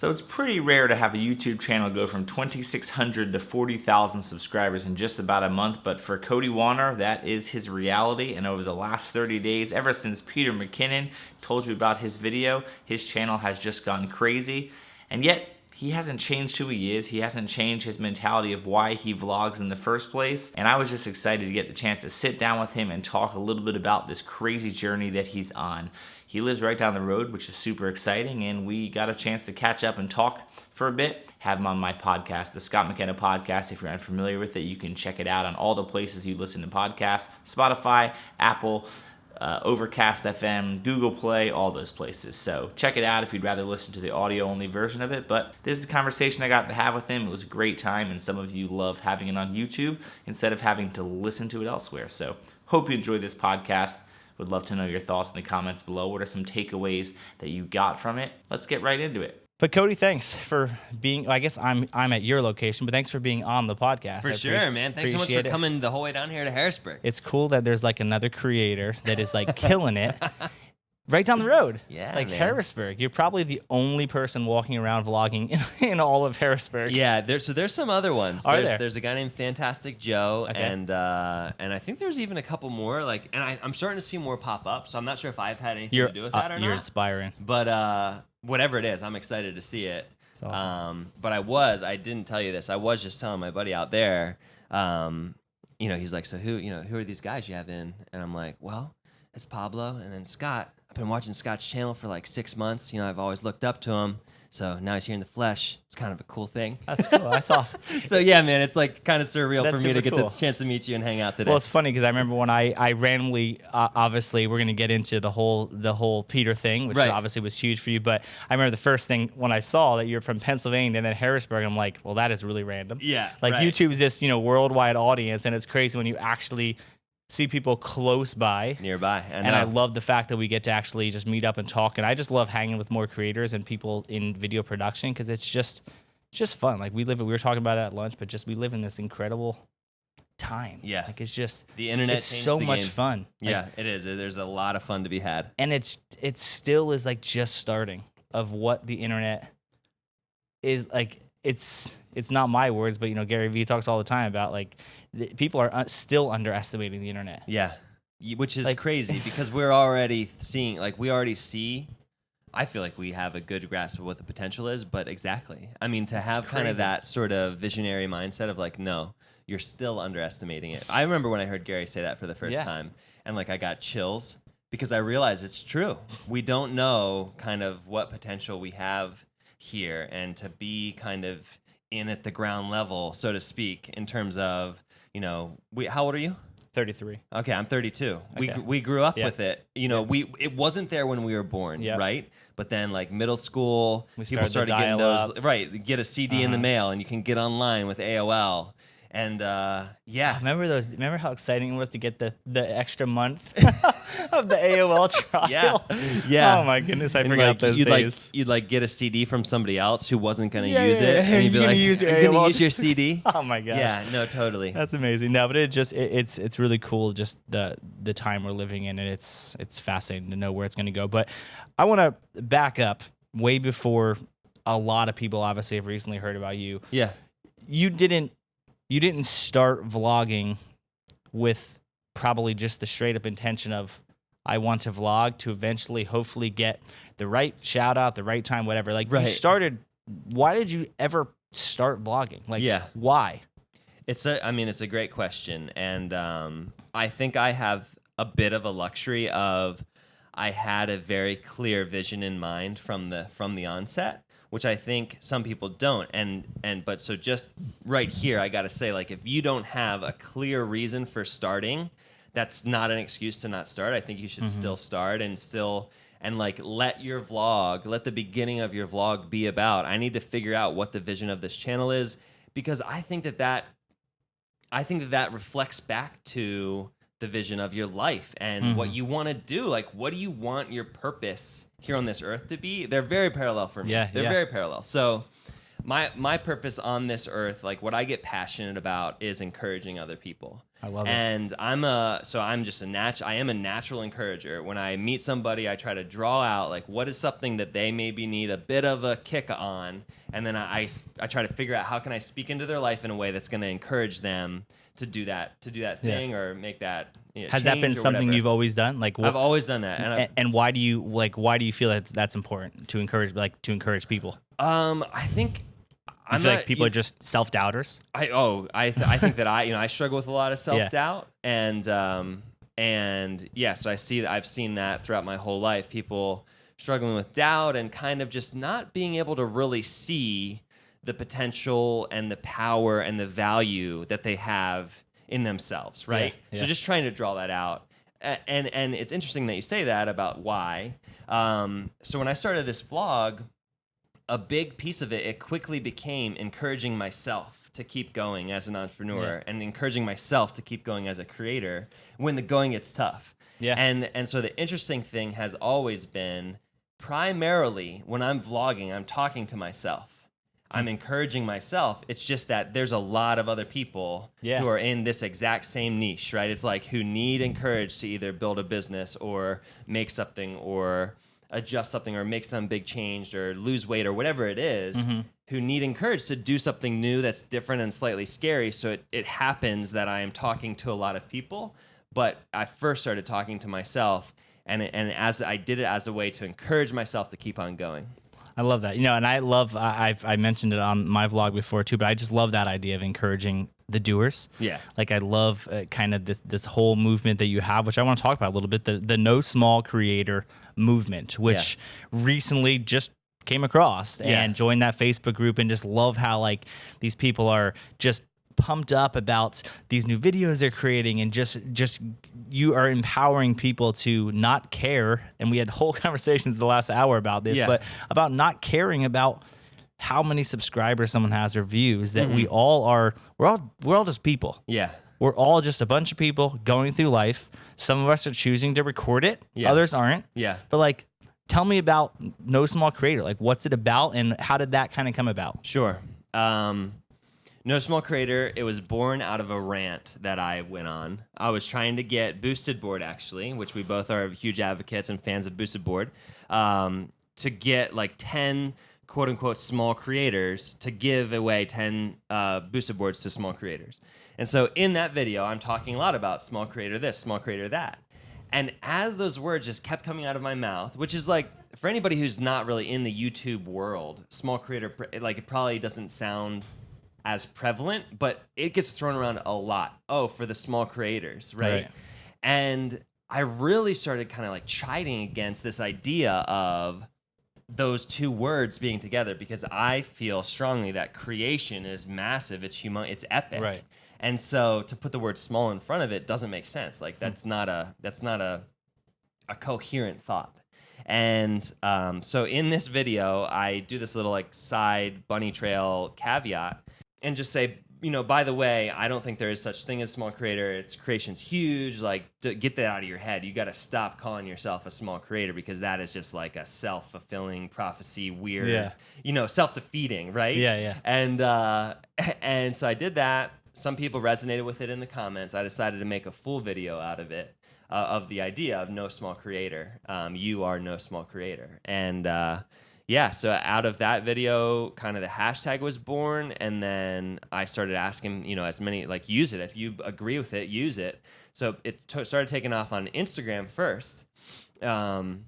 So it's pretty rare to have a YouTube channel go from 2,600 to 40,000 subscribers in just about a month, but for Cody Wanner, that is his reality. And over the last 30 days, ever since Peter McKinnon told you about his video, his channel has just gone crazy. And yet, he hasn't changed who he is. He hasn't changed his mentality of why he vlogs in the first place. And I was just excited to get the chance to sit down with him and talk a little bit about this crazy journey that he's on. He lives right down the road, which is super exciting, and we got a chance to catch up and talk for a bit. Have him on my podcast, the Scott McKenna Podcast. If you're unfamiliar with it, you can check it out on all the places you listen to podcasts: Spotify, Apple, Overcast FM, Google Play, all those places. So check it out if you'd rather listen to the audio-only version of it. But this is the conversation I got to have with him. It was a great time, and some of you love having it on YouTube instead of having to listen to it elsewhere. So hope you enjoyed this podcast. Would love to know your thoughts in the comments below. What are some takeaways that you got from it? Let's get right into it. But Cody, thanks for being, I guess I'm at your location, but thanks for being on the podcast. For sure, man. Thanks so much for coming the whole way down here to Harrisburg. It's cool that there's like another creator that is like killing it right down the road. Yeah, like man. Harrisburg. You're probably the only person walking around vlogging in all of Harrisburg. Yeah, there's some other ones. There? There's a guy named Fantastic Joe, Okay. and I think there's even a couple more. I'm starting to see more pop up. So I'm not sure if I've had anything to do with that or not. You're inspiring. But whatever it is, I'm excited to see it. That's awesome. But I didn't tell you this. I was just telling my buddy out there. He's like, so who are these guys you have in? And I'm like, well, it's Pablo and then Scott. I've been watching Scott's channel for like 6 months. I've always looked up to him. So now he's here in the flesh. It's kind of a cool thing. That's cool. That's awesome. So yeah, man, it's like kind of surreal That's for me to get super cool. the chance to meet you and hang out today. Well, it's funny because I remember when I randomly, obviously, we're going to get into the whole Peter thing, which Right. obviously was huge for you. But I remember the first thing when I saw that you're from Pennsylvania and then Harrisburg, I'm like, well, that is really random. Yeah, Like right. YouTube is this, worldwide audience, and it's crazy when you actually see people close by. Nearby. And I love the fact that we get to actually just meet up and talk. And I just love hanging with more creators and people in video production because it's just fun. Like we were talking about it at lunch, but we live in this incredible time. Yeah. Like it's just, The internet it's changed so the much game. fun. Like, Yeah, it is. There's a lot of fun to be had. and it still is like just starting of what the internet is like. It's not my words, but Gary Vee talks all the time about like people are still underestimating the internet. Yeah, which is Like- crazy because we're already seeing, I feel like we have a good grasp of what the potential is, but exactly. I mean, to have kind of crazy. that sort of visionary mindset of like, no, you're still underestimating it. I remember when I heard Gary say that for the first Yeah. time, and like I got chills because I realized it's true. We don't know kind of what potential we have here, and to be kind of in at the ground level, so to speak, in terms of, how old are you? 33. Okay, I'm 32. Okay. We grew up Yeah. with it. It wasn't there when we were born, Yep. right? But then like middle school, We people started the started getting those. dial-up. Right, get a CD in the mail, and you can get online with AOL. And yeah, Remember how exciting it was to get the extra month of the AOL trial? Yeah. Oh my goodness, I And, forgot like, those you'd days. Like get a CD from somebody else who wasn't going to Yeah, use yeah, it, yeah. and you'd be You're gonna like, use your "You're gonna AOL use your CD." Oh my gosh. Yeah, no, totally. That's amazing. No, but it's really cool just the time we're living in, and it's fascinating to know where it's going to go. But I want to back up way before a lot of people obviously have recently heard about you. Yeah. You didn't start vlogging with probably just the straight up intention of I want to vlog to eventually hopefully get the right shout out, the right time, whatever. Like Right. you started, why did you ever start vlogging? Like Yeah. why? It's a great question, and I think I have a bit of a luxury of I had a very clear vision in mind from the onset, which I think some people don't. But so just right here, I got to say, like, if you don't have a clear reason for starting, that's not an excuse to not start. I think you should still start and like let the beginning of your vlog be about, I need to figure out what the vision of this channel is, because I think that reflects back to the vision of your life and what you want to do. Like, what do you want your purpose here on this earth to be? They're very parallel for me. They're very parallel. So my purpose on this earth, like what I get passionate about is encouraging other people. I love it. And I'm just I am a natural encourager. When I meet somebody, I try to draw out like what is something that they maybe need a bit of a kick on, and then I try to figure out how can I speak into their life in a way that's going to encourage them to do that thing or make that. Has that been something you've always done? Like I've always done that, and why do you feel that's important to encourage people? I think. I feel like people are just self-doubters. I think that I struggle with a lot of self-doubt and so I've seen that throughout my whole life, people struggling with doubt and kind of just not being able to really see the potential and the power and the value that they have in themselves, right? So just trying to draw that out. And it's interesting that you say that about why. So when I started this vlog, a big piece of it quickly became encouraging myself to keep going as an entrepreneur and encouraging myself to keep going as a creator when the going gets tough. Yeah. And so the interesting thing has always been primarily when I'm vlogging, I'm talking to myself. I'm encouraging myself. It's just that there's a lot of other people who are in this exact same niche, right? It's like who need encouraged to either build a business or make something or adjust something or make some big change or lose weight or whatever it is, who need encouraged to do something new that's different and slightly scary. So it happens that I am talking to a lot of people, but I first started talking to myself, and as I did it as a way to encourage myself to keep on going. I love that. And I mentioned it on my vlog before too, but I just love that idea of encouraging the doers. Yeah. Like I love kind of this whole movement that you have, which I want to talk about a little bit, the No Small Creator movement, which recently just came across and joined that Facebook group, and just love how like these people are just pumped up about these new videos they're creating, and just you are empowering people to not care. And we had whole conversations the last hour about this, but about not caring about how many subscribers someone has or views, that we're all just people. Yeah. We're all just a bunch of people going through life. Some of us are choosing to record it. Others aren't. Yeah. But like, tell me about No Small Creator. Like, what's it about, and how did that kind of come about? Sure. No Small Creator, it was born out of a rant that I went on. I was trying to get Boosted Board, actually, which we both are huge advocates and fans of Boosted Board, to get like 10 quote-unquote small creators to give away 10 Boosted Boards to small creators. And so in that video, I'm talking a lot about small creator this, small creator that. And as those words just kept coming out of my mouth, which is like, for anybody who's not really in the YouTube world, small creator, like it probably doesn't sound as prevalent, but it gets thrown around a lot. Oh, for the small creators, right? And I really started kind of like chiding against this idea of those two words being together, because I feel strongly that creation is massive, it's it's epic. Right. And so to put the word small in front of it doesn't make sense. Like that's not a coherent thought. And so in this video, I do this little like side bunny trail caveat and just say, by the way, I don't think there is such thing as small creator. Its creation's huge. Like, get that out of your head. You got to stop calling yourself a small creator, because that is just like a self-fulfilling prophecy, weird, self-defeating, right? Yeah. And so I did that. Some people resonated with it in the comments. I decided to make a full video out of it, of the idea of no small creator. You are no small creator. And so out of that video, kind of the hashtag was born, and then I started asking, as many, like, use it. If you agree with it, use it. So it started taking off on Instagram first, and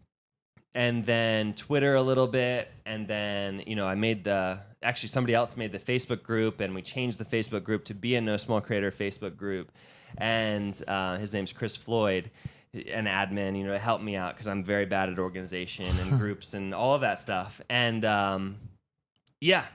then Twitter a little bit, and then, I made actually somebody else made the Facebook group, and we changed the Facebook group to be a No Small Creator Facebook group, and his name's Chris Floyd, an admin, to help me out, because I'm very bad at organization and groups and all of that stuff. And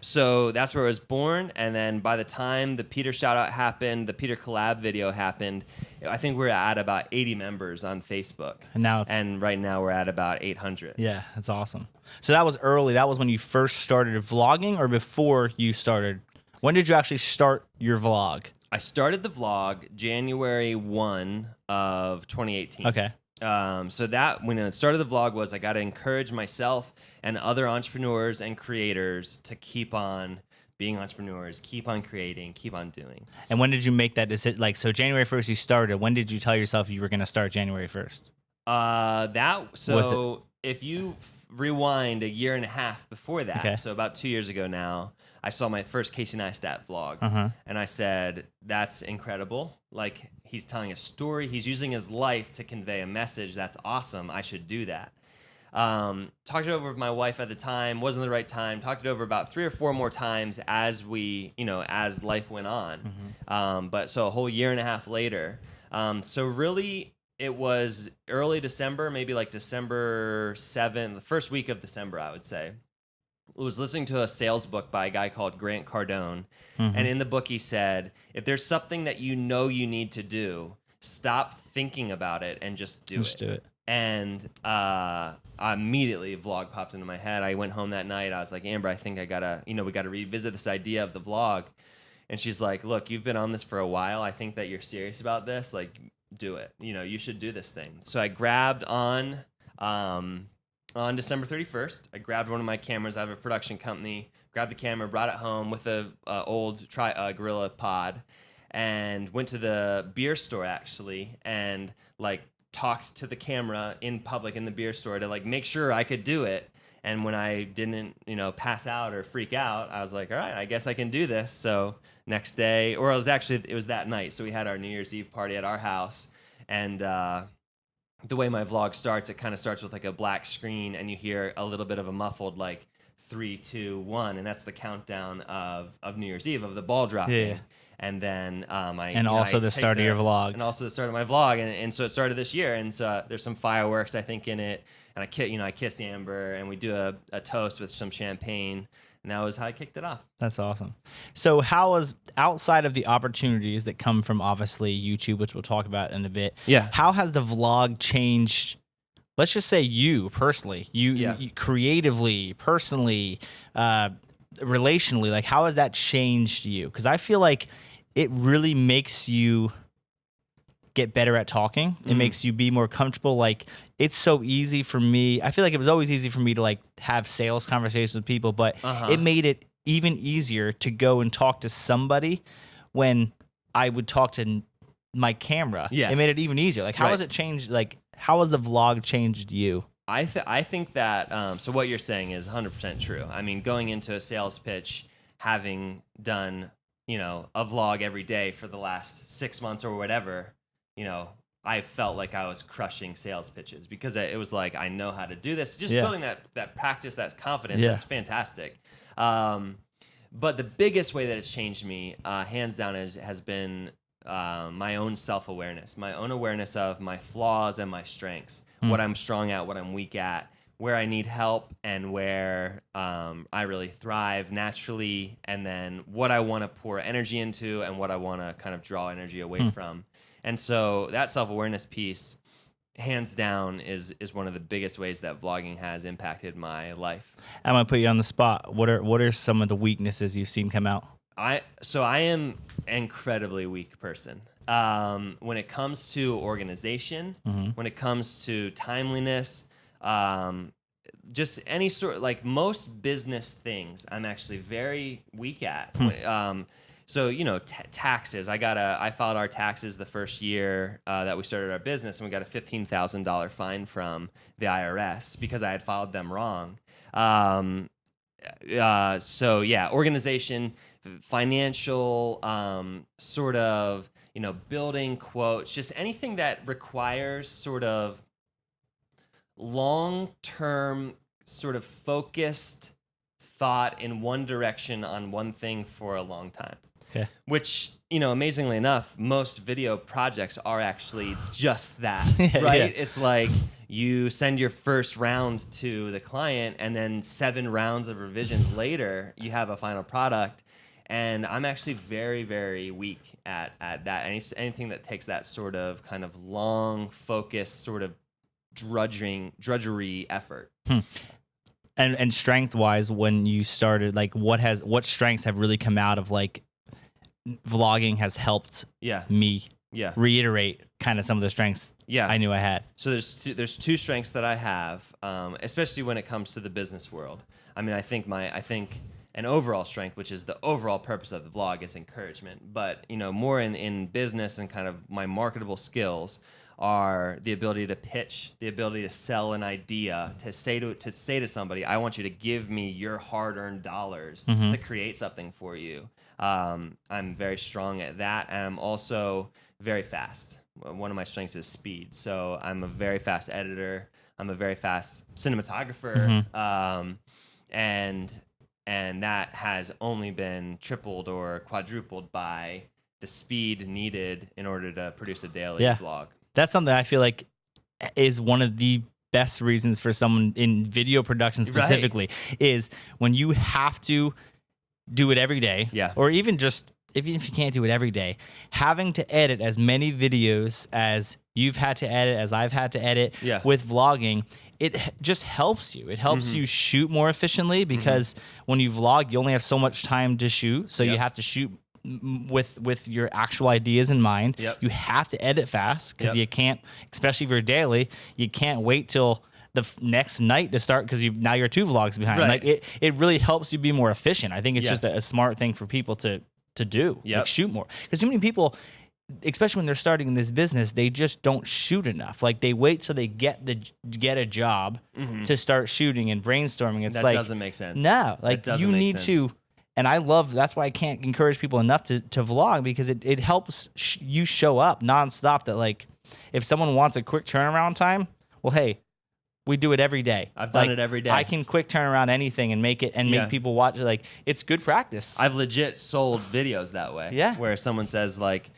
so that's where it was born. And then by the time the Peter shout out happened, the Peter collab video happened, I think we're at about 80 members on Facebook. And right now we're at about 800. Yeah, that's awesome. So that was early. That was when you first started vlogging, or before you started? When did you actually start your vlog? I started the vlog January 1 of 2018. Okay. So that when I started the vlog was I got to encourage myself and other entrepreneurs and creators to keep on being entrepreneurs, keep on creating, keep on doing. And when did you make that decision? Like, so January 1st you started. When did you tell yourself you were going to start January 1st? If you rewind a year and a half before that, so about 2 years ago now, I saw my first Casey Neistat vlog, and I said, that's incredible. Like, he's telling a story. He's using his life to convey a message. That's awesome. I should do that. Talked it over with my wife at the time. Wasn't the right time. Talked it over about 3 or 4 more times as as life went on. But so a whole year and a half later. So really, it was early December, maybe like December 7th, the first week of December, I would say. I was listening to a sales book by a guy called Grant Cardone. And in the book, he said, if there's something that you know you need to do, stop thinking about it and just do it. And immediately a vlog popped into my head. I went home that night. I was like, Amber, I think we got to revisit this idea of the vlog. And she's like, look, you've been on this for a while. I think that you're serious about this. Like, do it. You should do this thing. So I grabbed on December 31st. I grabbed one of my cameras. I have a production company. Grabbed the camera, brought it home with a old Gorilla Pod, and went to the beer store actually, and like talked to the camera in public in the beer store to like make sure I could do it. And when I didn't, pass out or freak out, I was like, all right, I guess I can do this. So next day, or it was that night. So we had our New Year's Eve party at our house, and the way my vlog starts, it kind of starts with like a black screen, and you hear a little bit of a muffled like 3, 2, 1, and that's the countdown of New Year's Eve, of the ball dropping. Yeah. And then the start of your vlog. And also the start of my vlog. And so it started this year. And so there's some fireworks, I think, in it. And I kissed Amber, and we do a toast with some champagne. And that was how I kicked it off. That's awesome. So how was, outside of the opportunities that come from obviously YouTube, which we'll talk about in a bit, how has the vlog changed? Let's just say you personally, you creatively, personally, relationally, like how has that changed you? Because I feel like it really makes you get better at talking. It makes you be more comfortable. Like, it's so easy for me. I feel like it was always easy for me to like have sales conversations with people, but it made it even easier to go and talk to somebody when I would talk to my camera. It made it even easier. Like, how has it changed? Like, how has the vlog changed you? I think that, so what you're saying is 100% true. I mean, going into a sales pitch, having done, a vlog every day for the last 6 months or whatever, I felt like I was crushing sales pitches because it was like, I know how to do this. Just building that practice, that confidence, that's fantastic. But the biggest way that it's changed me, hands down, has been my own self-awareness, my own awareness of my flaws and my strengths, what I'm strong at, what I'm weak at, where I need help, and where I really thrive naturally, and then what I want to pour energy into and what I want to kind of draw energy away from. And so that self-awareness piece, hands down, is one of the biggest ways that vlogging has impacted my life. I'm gonna put you on the spot. What are some of the weaknesses you've seen come out? I am an incredibly weak person. When it comes to organization, when it comes to timeliness, just any sort, like most business things, I'm actually very weak at. So, taxes. I filed our taxes the first year that we started our business, and we got a $15,000 fine from the IRS because I had filed them wrong. Organization, financial, sort of, building quotes, just anything that requires sort of long-term, sort of focused thought in one direction on one thing for a long time. Okay. Which, amazingly enough, most video projects are actually just that, right? Yeah. It's like you send your first round to the client, and then 7 rounds of revisions later, you have a final product. And I'm actually very, very weak at that. Anything that takes that sort of kind of long, focused, sort of drudgery effort. And strength wise, when you started, like what strengths have really come out of like vlogging has helped me reiterate kind of some of the strengths I knew I had. So there's 2 strengths that I have, especially when it comes to the business world. I mean, I think and overall strength, which is the overall purpose of the vlog, is encouragement. But, more in business and kind of my marketable skills are the ability to pitch, the ability to sell an idea, to say to somebody, I want you to give me your hard-earned dollars to create something for you. I'm very strong at that, and I'm also very fast. One of my strengths is speed, so I'm a very fast editor. I'm a very fast cinematographer, and that has only been tripled or quadrupled by the speed needed in order to produce a daily vlog. That's something I feel like is one of the best reasons for someone in video production specifically, is when you have to do it every day, or even just if you can't do it every day, having to edit as many videos as you've had to edit, as I've had to edit with vlogging, it just helps you. It helps you shoot more efficiently, because when you vlog, you only have so much time to shoot. So you have to shoot with your actual ideas in mind. You have to edit fast, because you can't, especially if you're daily, you can't wait till the next night to start, because now you're 2 vlogs behind. Like it really helps you be more efficient. I think it's just a smart thing for people to do, like shoot more, because too many people, especially when they're starting in this business, they just don't shoot enough. Like they wait till they get a job to start shooting and brainstorming. It's that doesn't make sense. No, like you need to. And I love, that's why I can't encourage people enough to vlog, because it helps you show up nonstop. That like, if someone wants a quick turnaround time, well, hey, we do it every day. I've done it every day. I can quick turn around anything and make it and make people watch it. Like, it's good practice. I've legit sold videos that way. Yeah. Where someone says like,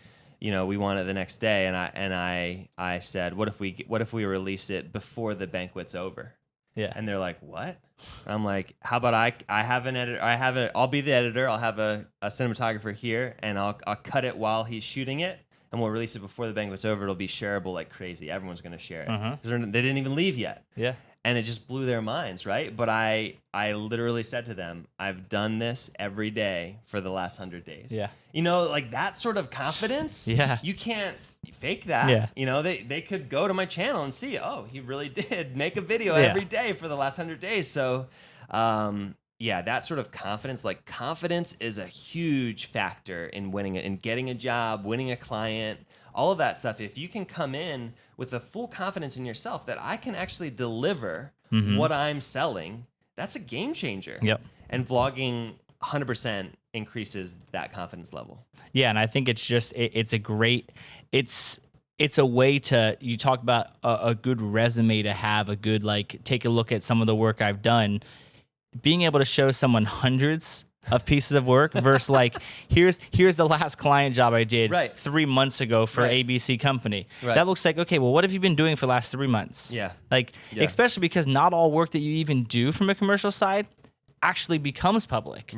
we want it the next day, and I said, what if we release it before the banquet's over? Yeah. And they're like, what? I'm like, how about I have an editor, I'll be the editor, I'll have a cinematographer here, and I'll cut it while he's shooting it, and we'll release it before the banquet's over. It'll be shareable like crazy. Everyone's going to share it. Because they didn't even leave yet. Yeah. And it just blew their minds, right? But I literally said to them, I've done this every day for the last 100 days. Yeah. Like that sort of confidence, you can't fake that. Yeah. They could go to my channel and see, oh, he really did make a video every day for the last 100 days. So, that sort of confidence, like confidence is a huge factor in winning it, in getting a job, winning a client, all of that stuff. If you can come in with a full confidence in yourself that I can actually deliver what I'm selling, that's a game changer. Yep. And vlogging 100% increases that confidence level. Yeah, and I think it's just it's a way to, you talk about a good resume to have, a good, like, take a look at some of the work I've done, being able to show someone hundreds of pieces of work versus like, here's the last client job I did 3 months ago for ABC company. That looks like, okay, well, what have you been doing for the last 3 months? Especially because not all work that you even do from a commercial side actually becomes public.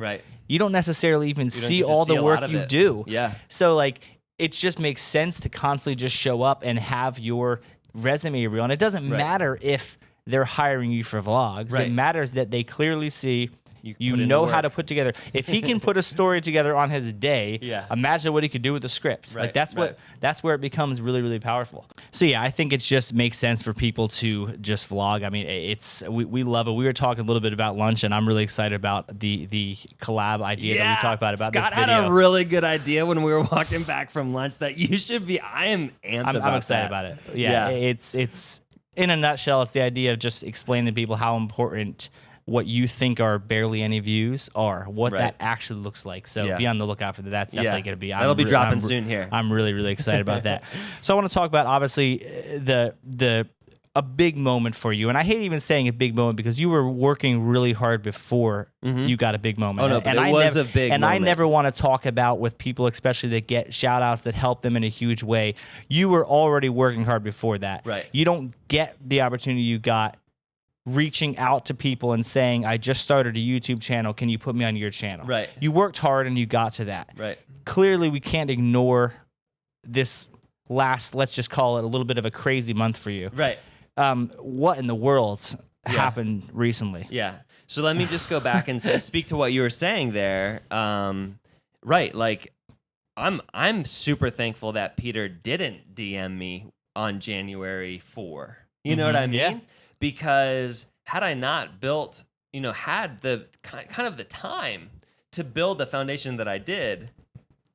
You don't necessarily even see all the work you do. So like, it just makes sense to constantly just show up and have your resume reel. And it doesn't matter if they're hiring you for vlogs. It matters that they clearly see you know how to put together. If he can put a story together on his day, imagine what he could do with the script. Like that's where it becomes really, really powerful. So yeah, I think it just makes sense for people to just vlog. I mean, we love it. We were talking a little bit about lunch, and I'm really excited about the collab idea that we talked about Scott this video. had a really good idea when we were walking back from lunch that you should be. I am amped about I'm excited about it. Yeah, it's in a nutshell, it's the idea of just explaining to people how important what you think are barely any views are, what that actually looks like. So be on the lookout for that. That's definitely going to be. That'll be dropping soon here. I'm really, really excited about that. So I want to talk about, obviously, a big moment for you. And I hate even saying a big moment, because you were working really hard before you got a big moment. Oh, no, but it was a big moment. And I never want to talk about with people, especially that get shout outs that help them in a huge way. You were already working hard before that. You don't get the opportunity you got reaching out to people and saying, I just started a YouTube channel, can you put me on your channel? You worked hard and you got to that. Clearly, we can't ignore this last, let's just call it a little bit of a crazy month for you. What in the world happened recently? So let me just go back and speak to what you were saying there. Like, I'm super thankful that Peter didn't DM me on January 4. You know what I mean? Because had I not built had the kind of the time to build the foundation that I did,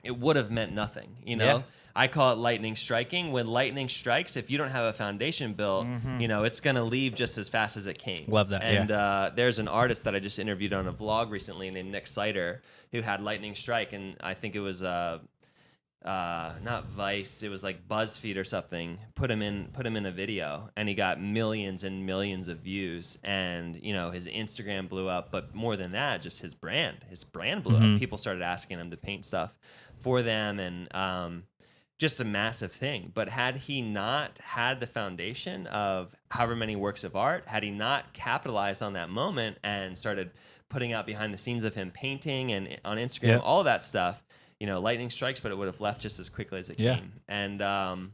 it would have meant nothing. Yeah. I call it lightning striking. When lightning strikes, if you don't have a foundation built, it's going to leave just as fast as it came. Love that. And there's an artist that I just interviewed on a vlog recently named Nick Sider who had lightning strike, and I think it was not Vice, it was like BuzzFeed or something. Put him in a video, and he got millions and millions of views, and his Instagram blew up. But more than that, just his brand blew up. People started asking him to paint stuff for them, and just a massive thing. But had he not had the foundation of however many works of art, had he not capitalized on that moment and started putting out behind the scenes of him painting and on Instagram, all that stuff, lightning strikes, but it would have left just as quickly as it came. And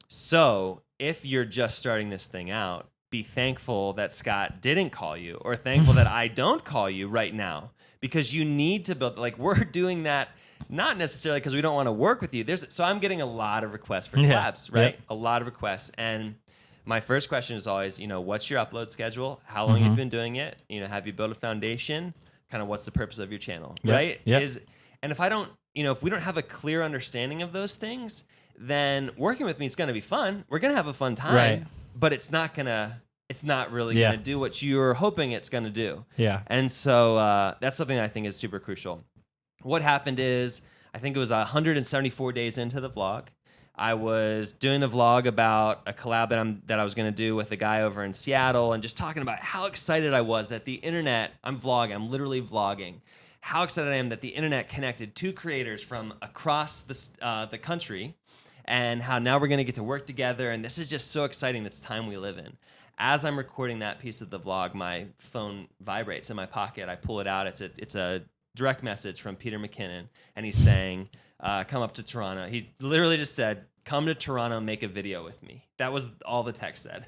so if you're just starting this thing out, be thankful that Scott didn't call you, or thankful that I don't call you right now, because you need to build, like, we're doing that not necessarily because we don't want to work with you. So I'm getting a lot of requests for collabs, right? Yep. A lot of requests. And my first question is always, what's your upload schedule? How long have you been doing it? Have you built a foundation? Kind of what's the purpose of your channel, right? Yeah. And if I don't, if we don't have a clear understanding of those things, then working with me is going to be fun. We're going to have a fun time, right, but it's not really going to do what you're hoping it's going to do. Yeah. And so that's something that I think is super crucial. What happened is, I think it was 174 days into the vlog, I was doing a vlog about a collab that I was going to do with a guy over in Seattle, and just talking about how excited I was that the internet, I'm literally vlogging, how excited I am that the internet connected two creators from across the country, and how now we're going to get to work together, and this is just so exciting, this time we live in. As I'm recording that piece of the vlog, my phone vibrates in my pocket. I pull it out. It's a direct message from Peter McKinnon, and he's saying, come up to Toronto. He literally just said, come to Toronto, make a video with me. That was all the text said.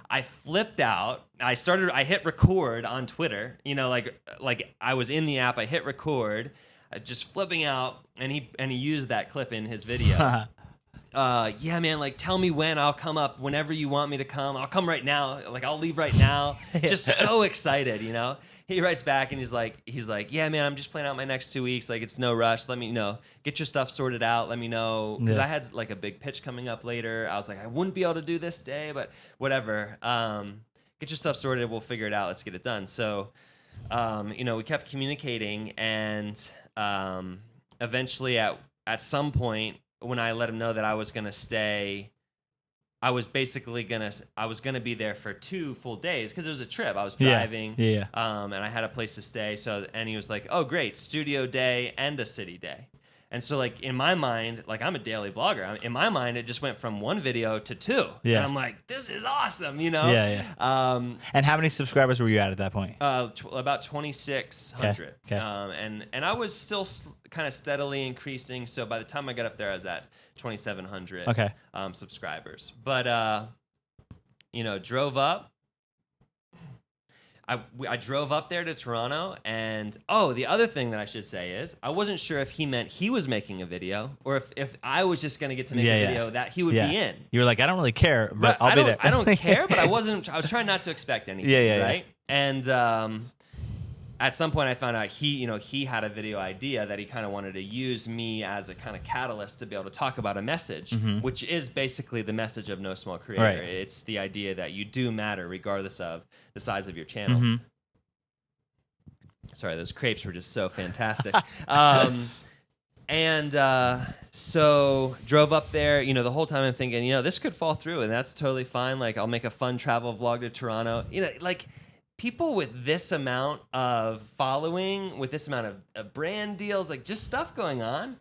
I flipped out. I hit record on Twitter, like I was in the app. I hit record, just flipping out, and he used that clip in his video. Yeah, man, like, tell me when. I'll come up whenever you want me to come. I'll come right now. Like, I'll leave right now. Just so excited, He writes back, and he's like, yeah, man, I'm just planning out my next 2 weeks. Like, it's no rush. Let me get your stuff sorted out. Let me know. Because I had like a big pitch coming up later. I was like, I wouldn't be able to do this day, but whatever. Get your stuff sorted. We'll figure it out. Let's get it done. So, we kept communicating, and eventually at some point, when I let him know that I was going to stay, I was going to be there for 2 full days, because it was a trip. I was driving, and I had a place to stay. And he was like, oh, great, studio day and a city day. And so, like, in my mind, like, I'm a daily vlogger. In my mind, it just went from 1 video to 2. Yeah. And I'm like, this is awesome, Yeah. And how many subscribers were you at that point? About 2,600. Okay. And I was still kind of steadily increasing. So by the time I got up there, I was at 2,700 subscribers. But, drove up. I drove up there to Toronto, and the other thing that I should say is, I wasn't sure if he meant he was making a video, or if I was just going to get to make a video that he would be in. You were like, I don't really care, but I'll be there. I don't care, but I was trying not to expect anything, right? And at some point I found out he had a video idea that he kind of wanted to use me as a kind of catalyst to be able to talk about a message, which is basically the message of No Small Creator. Right. It's the idea that you do matter regardless of the size of your channel. Sorry, those crepes were just so fantastic. So drove up there, the whole time I'm thinking, this could fall through, and that's totally fine. Like, I'll make a fun travel vlog to Toronto. Like, people with this amount of following, with this amount of brand deals, like, just stuff going on,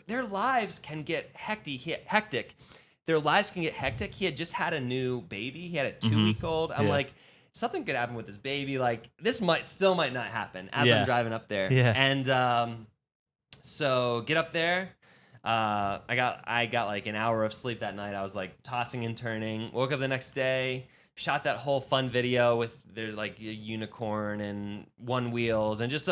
their lives can get hectic. Their lives can get hectic. He had just had a new baby. He had a 2-week-old. I'm like, something could happen with this baby. Like, this might not happen as I'm driving up there. Yeah. And so get up there. I got like an hour of sleep that night. I was like tossing and turning. Woke up the next day. Shot that whole fun video with there's like a unicorn and one wheels, and just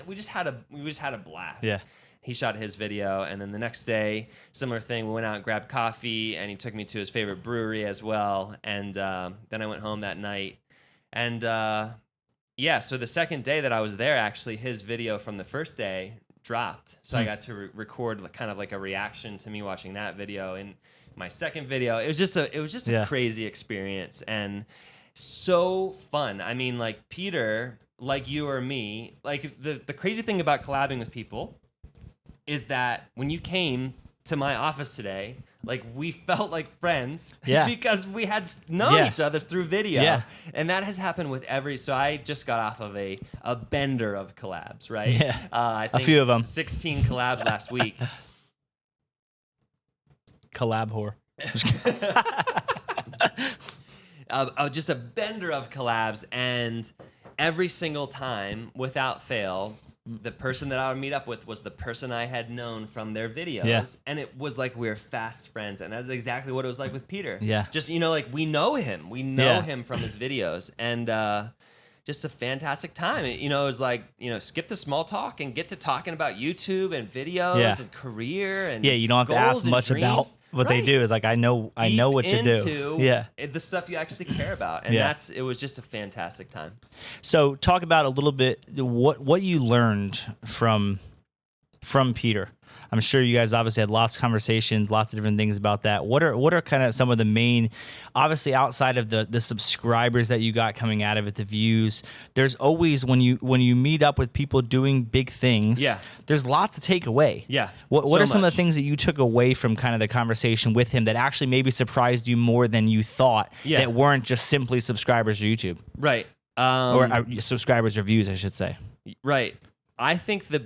we just had a blast. Yeah. He shot his video, and then the next day, similar thing. We went out and grabbed coffee, and he took me to his favorite brewery as well. And then I went home that night, and yeah, so the second day that I was there, actually, his video from the first day dropped. So I got to record kind of like a reaction to me watching that video. And my second video, it was just a crazy experience and so fun. I mean, like Peter, like you or me, like the crazy thing about collabing with people is that when you came to my office today, like we felt like friends because we had known each other through video. Yeah. And that has happened with so I just got off of a bender of collabs, right? Yeah. I think a few of them. 16 collabs last week. Collab whore. Just a bender of collabs, and every single time, without fail, the person that I would meet up with was the person I had known from their videos, and it was like we were fast friends, and that's exactly what it was like with Peter. Yeah, just like we know him him from his videos, and just a fantastic time. It was like skip the small talk and get to talking about YouTube and videos and career and you don't have to ask much about what they do. It's like I know what you do. Yeah, the stuff you actually care about, and it was just a fantastic time. So talk about a little bit what you learned from Peter. I'm sure you guys obviously had lots of conversations, lots of different things about that. What are kind of some of the main, obviously outside of the subscribers that you got coming out of it, the views, there's always when you meet up with people doing big things, there's lots to take away. Yeah. What are some of the things that you took away from kind of the conversation with him that actually maybe surprised you more than you thought that weren't just simply subscribers to YouTube? Right. Or subscribers or views, I should say. Right. I think the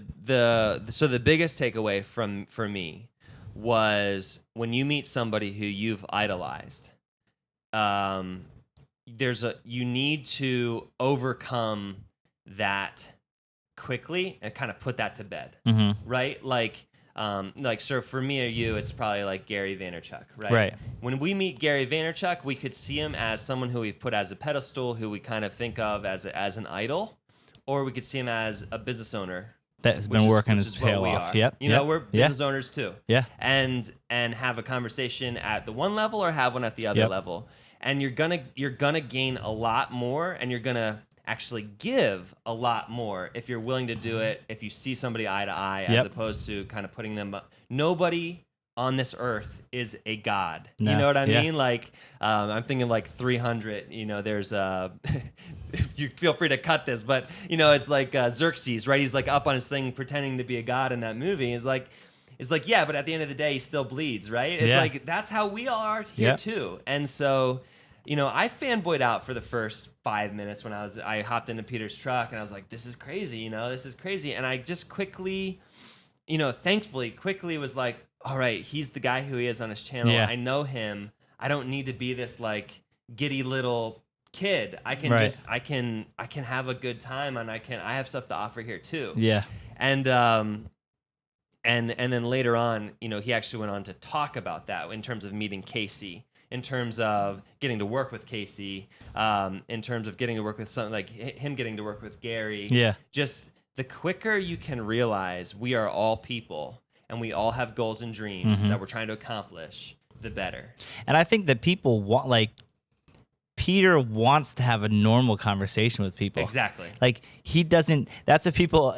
biggest takeaway for me was when you meet somebody who you've idolized, you need to overcome that quickly and kind of put that to bed, right? Like so for me or you, it's probably like Gary Vaynerchuk, right? Right. When we meet Gary Vaynerchuk, we could see him as someone who we've put as a pedestal, who we kind of think of as an idol. Or we could see him as a business owner that has been working his tail off. Yep. We're business owners too. Yeah. And have a conversation at the one level or have one at the other level. And you're gonna gain a lot more, and you're gonna actually give a lot more if you're willing to do it. If you see somebody eye to eye, as opposed to kind of putting them up. Nobody on this earth is a god. No. You know what I mean? Like, I'm thinking like 300, there's you feel free to cut this, but it's like Xerxes, right? He's like up on his thing pretending to be a god in that movie. It's like, yeah, but at the end of the day, he still bleeds, right? It's like, that's how we all are here too. And so, I fanboyed out for the first 5 minutes when I hopped into Peter's truck, and I was like, this is crazy, this is crazy. And I just quickly, thankfully quickly was like, all right, he's the guy who he is on his channel. I know him. I don't need to be this like giddy little kid. I can I can have a good time, and I have stuff to offer here too. Yeah. And then later on, he actually went on to talk about that in terms of meeting Casey, in terms of getting to work with Casey, in terms of getting to work with something like him getting to work with Gary. Yeah. Just the quicker you can realize we are all people and we all have goals and dreams that we're trying to accomplish, the better. And I think that people want, like, Peter wants to have a normal conversation with people. Exactly. Like, he doesn't, that's what people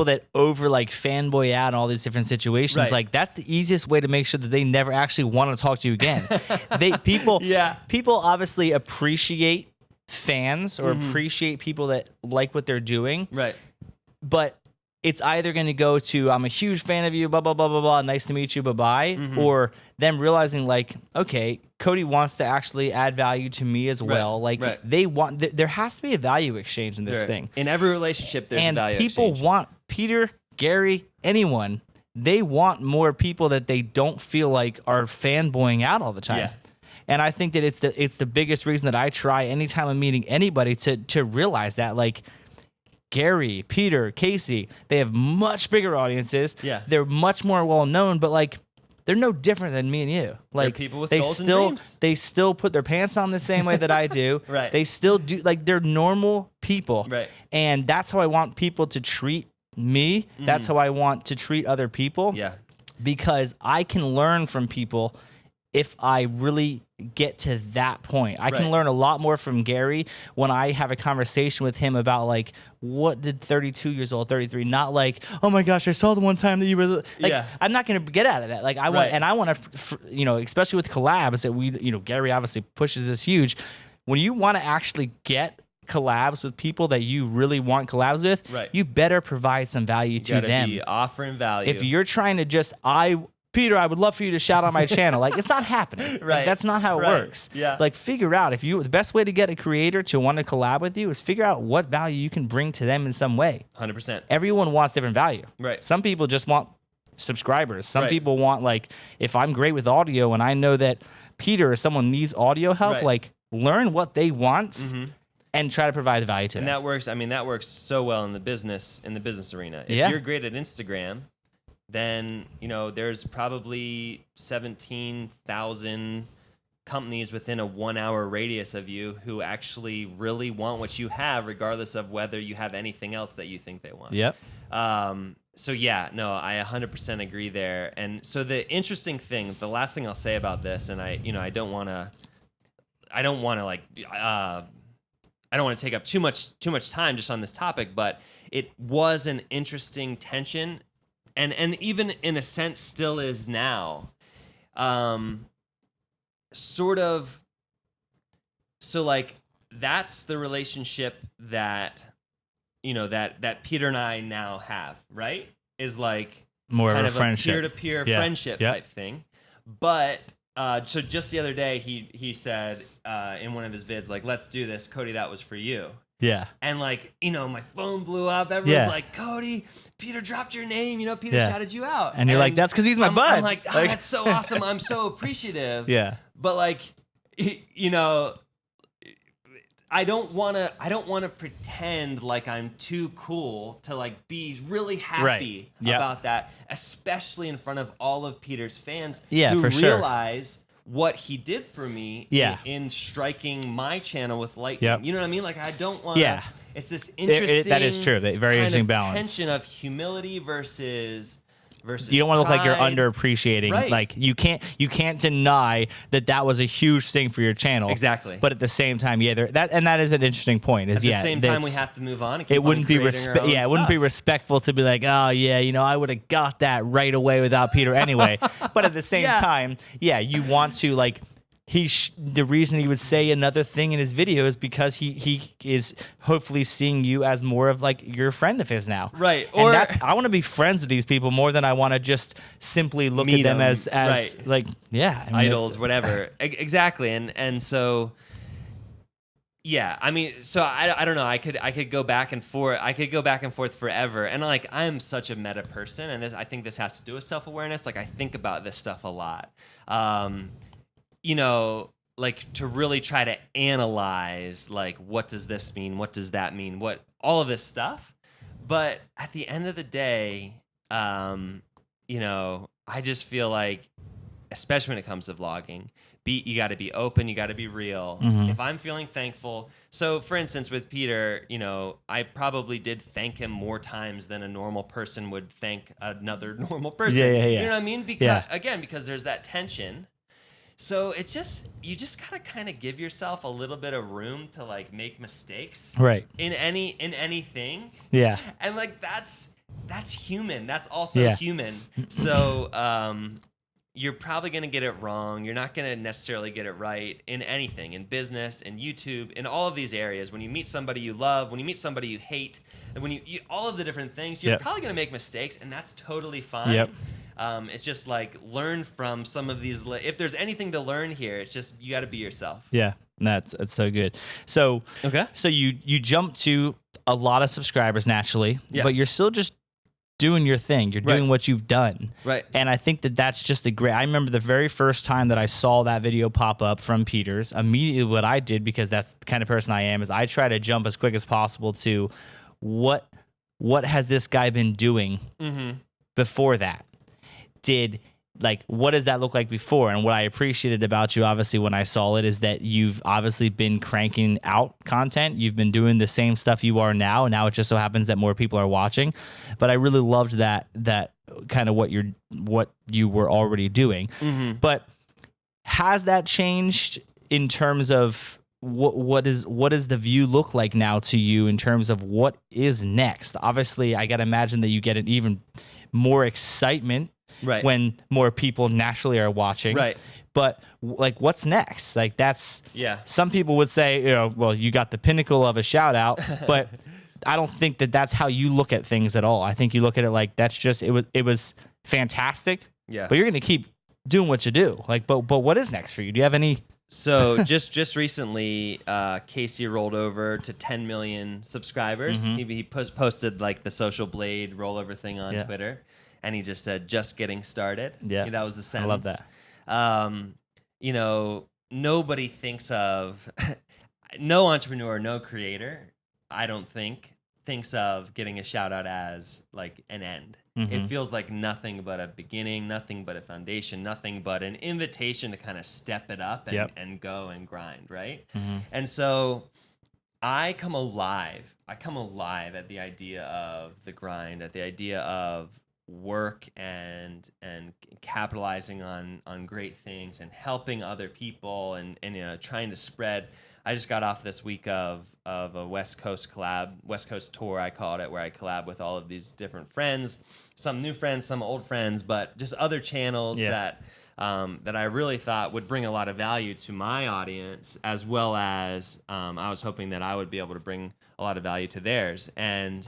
that over like fanboy out in all these different situations, right. Like that's the easiest way to make sure that they never actually want to talk to you again. People obviously appreciate fans or appreciate people that like what they're doing. Right. But it's either going to go to, I'm a huge fan of you, blah, blah, blah, blah, blah, nice to meet you, bye-bye, or them realizing like, okay, Cody wants to actually add value to me as well. Like they want, there has to be a value exchange in this thing. In every relationship, there's a value exchange. And people want, Peter, Gary, anyone, they want more people that they don't feel like are fanboying out all the time. Yeah. And I think that it's the biggest reason that I try anytime I'm meeting anybody to realize that, like, Gary, Peter, Casey, they have much bigger audiences. Yeah. They're much more well known, but like they're no different than me and you. Like they're people with goals and dreams. They still put their pants on the same way that I do. Right. They still do, like, they're normal people. Right. And that's how I want people to treat me. That's how I want to treat other people. Yeah. Because I can learn from people if I really get to that point. I can Right. learn a lot more from Gary when I have a conversation with him about like, what did 32 years old, 33, not like, oh my gosh, I saw the one time that you were like, Yeah. I'm not going to get out of that. Like I want, Right. and I want to, you know, especially with collabs that we, you know, Gary obviously pushes this huge. When you want to actually get collabs with people that you really want collabs with, Right. you better provide some value to Gotta them. be offering value. If you're trying to just, Peter, I would love for you to shout on my channel. Like, it's not happening. Like, Right. that's not how it Right. works. Yeah. Like, figure out the best way to get a creator to want to collab with you is figure out what value you can bring to them in some way. 100%. Everyone wants different value. Right. Some people just want subscribers. Some Right. people want, like, if I'm great with audio and I know that Peter or someone needs audio help, Right. like, learn what they want and try to provide the value to And them. that works. I mean, that works so well in the business arena. If Yeah. you're great at Instagram, then there's probably 17,000 companies within a 1 hour radius of you who actually really want what you have, regardless of whether you have anything else that you think they want. Yep. So yeah, no, I 100% agree there. And so the interesting thing, the last thing I'll say about this, and I don't want to take up too much time just on this topic, but it was an interesting tension, and even in a sense still is now. Sort of. So like that's the relationship that that Peter and I now have, right? Is like More kind of a friendship. peer-to-peer Yeah. friendship Yep. type thing. But so just the other day, he said in one of his vids, like, "Let's do this, Cody. That was for you." Yeah. And like, my phone blew up. Everyone's Yeah. like, "Cody, Peter dropped your name. Peter Yeah. shouted you out." And you're like, "That's 'cause he's my bud." I'm like, Like- that's so awesome. I'm so appreciative. Yeah. But like, I don't want to pretend like I'm too cool to like be really happy Right. Yep. about that, especially in front of all of Peter's fans Yeah, who for sure. realize what he did for me Yeah. in striking my channel with lightning. Yep. You know what I mean? Like, I don't want to. Yeah. It's this interesting. that is true. That very kind interesting of balance. tension of humility versus. You don't want to look like you're pride. underappreciating. Right. Like you can't deny that was a huge thing for your channel. Exactly. But at the same time, yeah, that is an interesting point. Is At the yeah, same time, we that's- have to move on. And keep It wouldn't on be creating our own it wouldn't be stuff. respectful to be like, oh yeah, I would have got that right away without Peter anyway. But at the same Yeah. time, yeah, you want to like. The reason he would say another thing in his video is because he is hopefully seeing you as more of like your friend of his now. Right. And Or- I want to be friends with these people more than I want to just simply look Meet at them them. as Right. like, yeah. I mean, idols, it's- whatever. Exactly. And so yeah, I mean, so I don't know. I could go back and forth. I could go back and forth forever. And like, I'm such a meta person, and I think this has to do with self-awareness. Like, I think about this stuff a lot. Like to really try to analyze, like, what does this mean? What does that mean? What all of this stuff. But at the end of the day, I just feel like, especially when it comes to vlogging, you got to be open, you got to be real. Mm-hmm. If I'm feeling thankful, so for instance with Peter, I probably did thank him more times than a normal person would thank another normal person. Yeah. You know what I mean? Because Yeah. because there's that tension. So it's you just gotta kind of give yourself a little bit of room to like make mistakes, Right. in anything. Yeah. And like that's human. That's also Yeah. human. So you're probably gonna get it wrong. You're not gonna necessarily get it right in anything, in business, in YouTube, in all of these areas. When you meet somebody you love, when you meet somebody you hate, and when you all of the different things, you're Yep. probably gonna make mistakes, and that's totally fine. Yep. It's just like learn from some of these. If there's anything to learn here, it's just you got to be yourself. Yeah. That's so good. So Okay. So you jump to a lot of subscribers naturally, Yeah. but you're still just doing your thing. You're doing Right. what you've done. Right. And I think that's just a great. I remember the very first time that I saw that video pop up from Peter's, immediately what I did, because that's the kind of person I am, is I try to jump as quick as possible to what has this guy been doing before that? What does that look like before? And what I appreciated about you, obviously, when I saw it, is that you've obviously been cranking out content. You've been doing the same stuff you are now. And now it just so happens that more people are watching. But I really loved that kind of what you were already doing. But has that changed in terms of what does the view look like now to you in terms of what is next? Obviously, I got to imagine that you get an even more excitement right. when more people naturally are watching. Right. But like, what's next? Like, that's some people would say, well, you got the pinnacle of a shout out, but I don't think that that's how you look at things at all. I think you look at it like that's just it was fantastic. Yeah. But you're gonna keep doing what you do. Like, but what is next for you? Do you have any? So just recently, Casey rolled over to 10 million subscribers. Mm-hmm. He posted like the Social Blade rollover thing on Twitter, and he just said, "Just getting started." Yeah, that was the sentence. I love that. Nobody thinks of no entrepreneur, no creator. I don't think thinks of getting a shout out as like an end. Mm-hmm. It feels like nothing but a beginning, nothing but a foundation, nothing but an invitation to kind of step it up and go and grind, right? Mm-hmm. And so I come alive at the idea of the grind, at the idea of work and capitalizing on great things and helping other people and trying to spread. I just got off this week of a West Coast tour, I called it, where I collab with all of these different friends, some new friends, some old friends, but just other channels that I really thought would bring a lot of value to my audience, as well as I was hoping that I would be able to bring a lot of value to theirs. And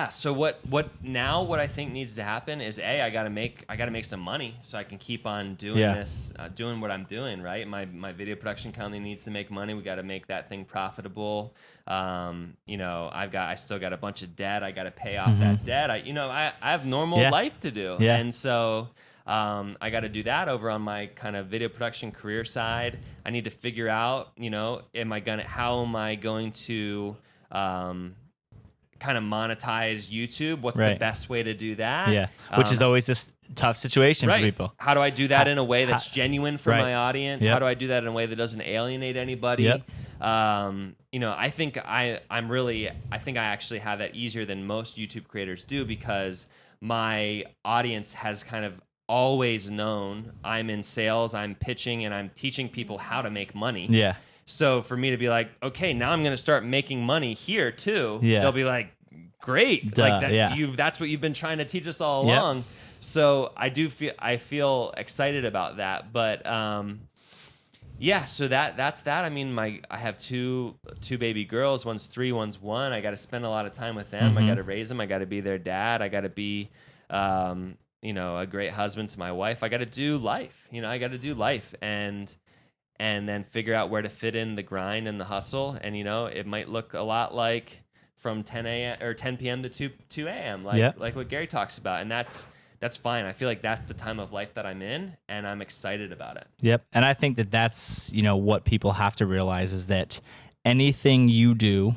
so what I think needs to happen is I gotta make some money so I can keep on doing this, doing what I'm doing, right? My video production company needs to make money. We got to make that thing profitable. I still got a bunch of debt. I got to pay off that debt. I have normal life to do, and so I got to do that over on my kind of video production career side. I need to figure out, how am I going to kind of monetize YouTube? What's the best way to do that? Yeah, which is always this tough situation for people. How do I do that in a way that's genuine for my audience? Yep. How do I do that in a way that doesn't alienate anybody? Yep. I think I actually have that easier than most YouTube creators do, because my audience has kind of always known I'm in sales, I'm pitching, and I'm teaching people how to make money. Yeah. So for me to be like, okay, now I'm going to start making money here too. They'll be like, great. That's what you've been trying to teach us all along. So I feel excited about that. But so that's that. I mean, I have two baby girls. One's 3, one's 1. I got to spend a lot of time with them. Mm-hmm. I got to raise them. I got to be their dad. I got to be, a great husband to my wife. I got to do life. I got to do life and then figure out where to fit in the grind and the hustle. And, it might look a lot like from 10 p.m. to 2 a.m. like what Gary talks about. And that's fine. I feel like that's the time of life that I'm in, and I'm excited about it. Yep. And I think that that's, what people have to realize is that anything you do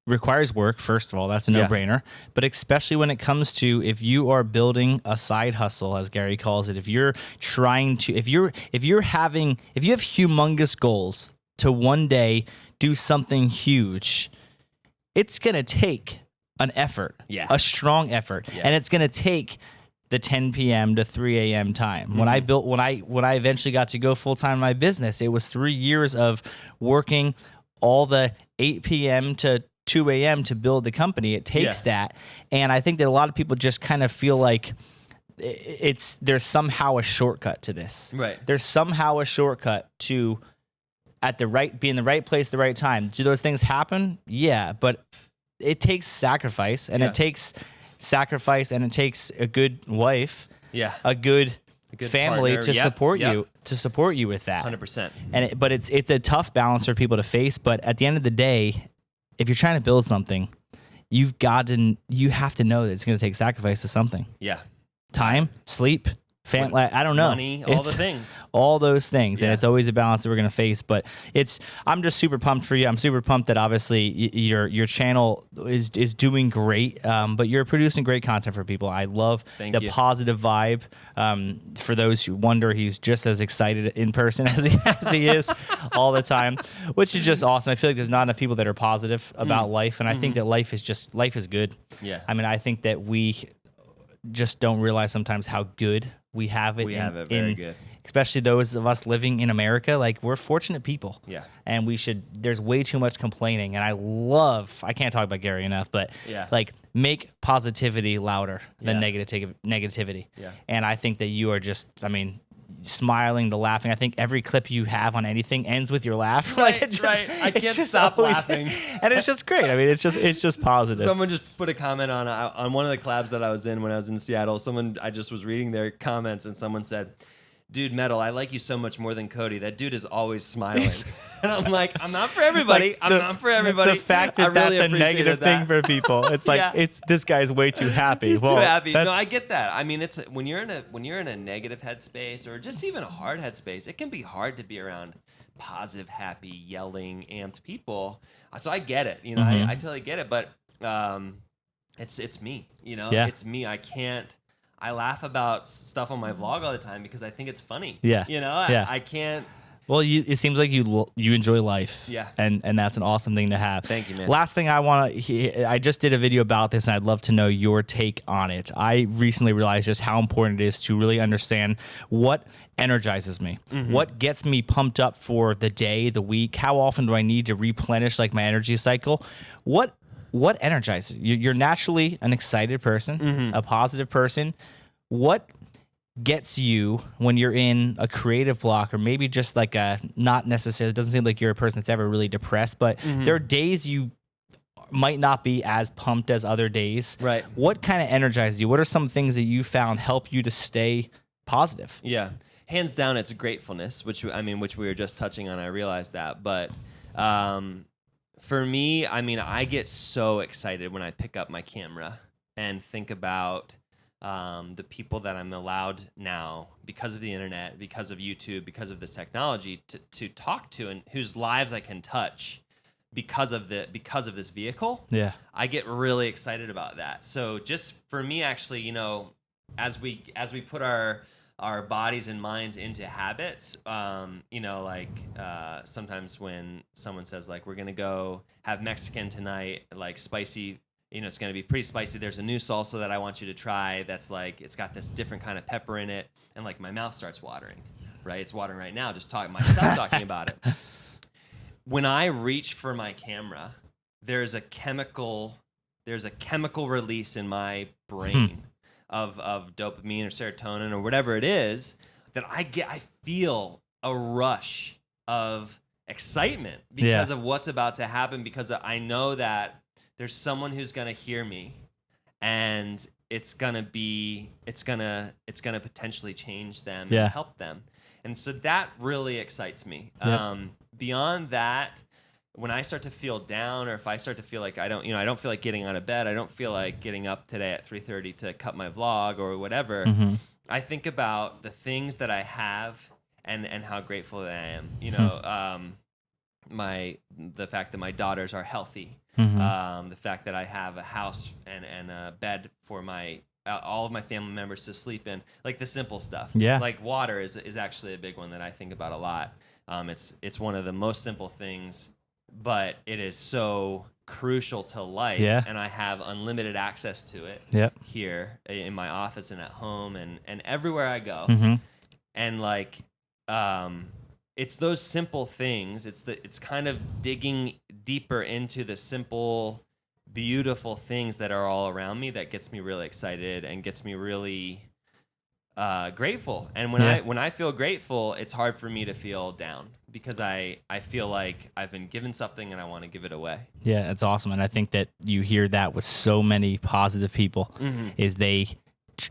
requires work. First of all, that's a no-brainer. But especially when it comes to, if you are building a side hustle, as Gary calls it, if you have humongous goals to one day do something huge, it's going to take an effort, a strong effort. Yeah. And it's going to take the 10 p.m. to 3 a.m. time. Mm-hmm. When I eventually got to go full-time in my business, it was 3 years of working all the 8 p.m. to 2 a.m. to build the company. It takes that. And I think that a lot of people just kind of feel like there's somehow a shortcut to this. Right. There's somehow a shortcut to be in the right place at the right time. Do those things happen? Yeah, but it takes sacrifice, and it takes a good wife, a good family partner. to support you with that. 100%. But it's a tough balance for people to face. But at the end of the day, if you're trying to build something, you have to know that it's going to take sacrifice to something. Yeah. Time, sleep, family, I don't know. Money, all the things. All those things. And it's always a balance that we're going to face. But I'm just super pumped for you. I'm super pumped that obviously your channel is doing great. But you're producing great content for people. I love the positive vibe. For those who wonder, he's just as excited in person as he is all the time, which is just awesome. I feel like there's not enough people that are positive about life. And I think that life is good. Yeah. I mean, I think that we just don't realize sometimes how good We have it. We have it very good. Especially those of us living in America, like we're fortunate people. Yeah. And there's way too much complaining. And I can't talk about Gary enough, but like make positivity louder than negativity. Yeah. And I think that you are smiling, the laughing. I think every clip you have on anything ends with your laugh. Right, I can't stop laughing. And it's just great. I mean, it's just positive. Someone just put a comment on one of the collabs that I was in when I was in Seattle. I just was reading their comments, and someone said, "Dude, Metal, I like you so much more than Cody. That dude is always smiling." And I'm like, I'm not for everybody. I'm not for everybody. The fact that really that's a negative thing for people. It's like, it's this guy's way too happy. He's too happy. No, I get that. I mean, it's when you're in a negative headspace or just even a hard headspace, it can be hard to be around positive, happy, yelling, amped people. So I get it. You know, I totally get it. But it's me. You know, it's me. I laugh about stuff on my vlog all the time because I think it's funny. Yeah. You know, I can't. Well, it seems like you enjoy life. Yeah. And that's an awesome thing to have. Thank you, man. Last thing I just did a video about this, and I'd love to know your take on it. I recently realized just how important it is to really understand what energizes me, what gets me pumped up for the day, the week. How often do I need to replenish like my energy cycle? What energizes you? You're naturally an excited person, a positive person. What gets you when you're in a creative block, or maybe just like not necessarily, it doesn't seem like you're a person that's ever really depressed, but there are days you might not be as pumped as other days. Right. What kind of energizes you? What are some things that you found help you to stay positive? Yeah. Hands down, it's gratefulness, which we were just touching on. I realized that. But for me, I get so excited when I pick up my camera and think about the people that I'm allowed now, because of the internet, because of YouTube, because of this technology, to talk to, and whose lives I can touch because of this vehicle. Yeah. I get really excited about that. So just for me, actually, you know, as we put our bodies and minds into habits, you know, like sometimes when someone says like, we're gonna go have Mexican tonight, like spicy, you know, it's going to be pretty spicy. There's a new salsa that I want you to try that's like, it's got this different kind of pepper in it. And like my mouth starts watering, right? It's watering right now, just talking about it. When I reach for my camera, there's a chemical release in my brain of dopamine or serotonin or whatever it is that I feel a rush of excitement because of what's about to happen, because I know that there's someone who's gonna hear me, and it's gonna potentially change them and help them, and so that really excites me. Beyond that, when I start to feel down, or if I start to feel like I don't feel like getting out of bed, I don't feel like getting up today at 3:30 to cut my vlog or whatever, I think about the things that I have and how grateful that I am. You know, the fact that my daughters are healthy. The fact that I have a house and a bed for all of my family members to sleep in, like the simple stuff. Yeah. Like water is actually a big one that I think about a lot. It's one of the most simple things, but it is so crucial to life. Yeah. And I have unlimited access to it here in my office and at home and everywhere I go. And like, it's those simple things. It's kind of digging deeper into the simple, beautiful things that are all around me that gets me really excited and gets me really grateful. And when I feel grateful, it's hard for me to feel down because I feel like I've been given something and I want to give it away. Yeah, that's awesome. And I think that you hear that with so many positive people is they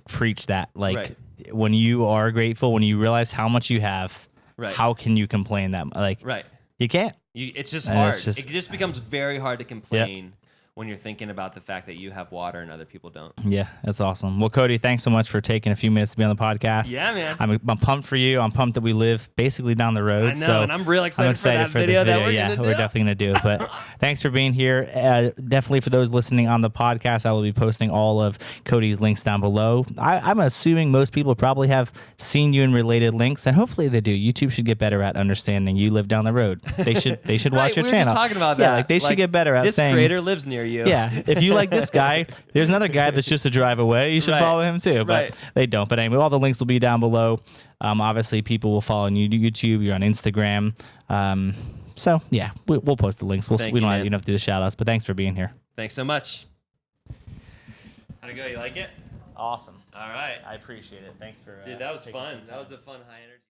preach that. Like when you are grateful, when you realize how much you have, how can you complain that? Like, you can't. It's just hard. It just becomes very hard to complain when you're thinking about the fact that you have water and other people don't. Yeah, that's awesome. Well, Cody, thanks so much for taking a few minutes to be on the podcast. Yeah, man. I'm pumped for you. I'm pumped that we live basically down the road. I know, so and I'm real excited for this video. We're definitely going to do. But thanks for being here. Definitely for those listening on the podcast, I will be posting all of Cody's links down below. I'm assuming most people probably have seen you in related links, and hopefully they do. YouTube should get better at understanding you live down the road. They should watch your channel. We were just talking about that. Yeah, like they should get better at saying. This creator lives near you. Yeah, if you like this guy, there's another guy that's just a drive away. You should Right. follow him too, but Right. they don't. But anyway, all the links will be down below. Obviously, people will follow on YouTube. You're on Instagram. So yeah, we'll post the links. We Thank don't you, have man. enough to do the shout outs, but thanks for being here. Thanks so much. How'd it go? You like it? Awesome. All right. I appreciate it. Thanks for Dude, that was taking fun. some That time. was a fun high energy.